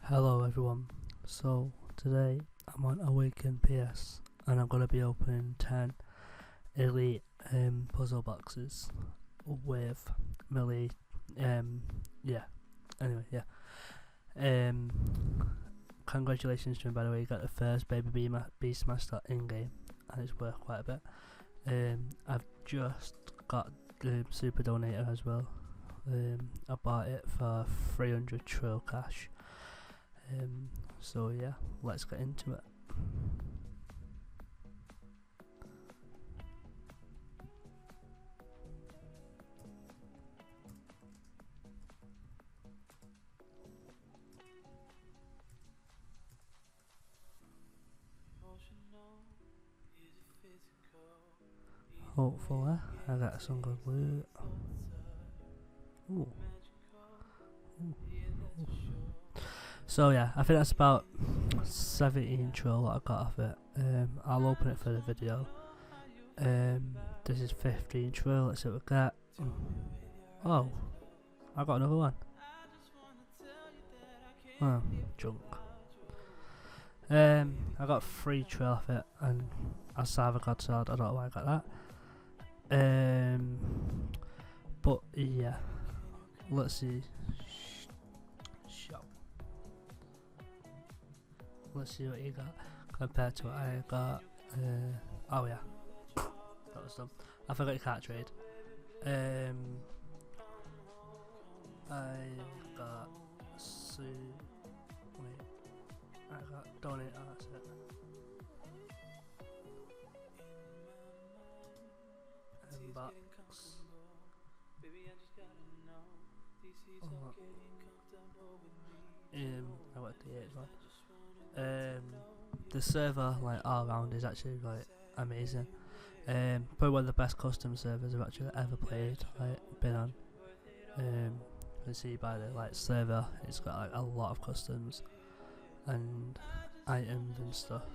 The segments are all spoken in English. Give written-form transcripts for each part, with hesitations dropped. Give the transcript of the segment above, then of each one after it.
Hello everyone, so today I'm on AWAKEN-PS and I'm going to be opening 10 elite puzzle boxes with Millie, congratulations to him, by the way. You got the first Baby Beast Master in-game and it's worth quite a bit. I've just got the Super Donator as well. I bought it for 300 trill cash. So yeah, let's get into it. Hopefully I got some good loot. Ooh. So yeah, I think that's about 17 trill that I got off it. I'll open it for the video. This is 15 trill, let's see what we got. Oh, I got another one. Oh, junk. I got 3 trill off it, and I saw the God Sword, I don't know why I got that. But yeah, let's see. Let's see what you got compared to what I got. Oh yeah, that was dumb. I forgot you can't trade. I got I got donate. Oh, that's it. Box. Oh. I got the 8 one. The server, like, all around is actually like amazing. Probably one of the best custom servers I've actually ever played, like been on. You can see by the server, it's got like a lot of customs and items and stuff.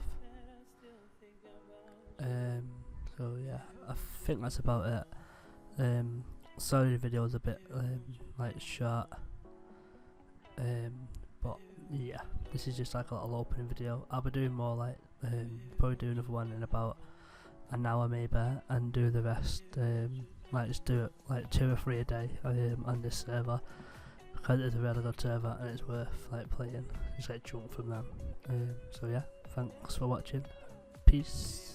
So yeah, I think that's about it. Sorry the video was a bit short. But yeah, this is just like a little opening video. I'll be doing more probably do another one in about an hour maybe, and do the rest. Just do it like 2 or 3 a day on this server, because it's a really good server and it's worth playing. Just jump from them. So yeah, thanks for watching. Peace.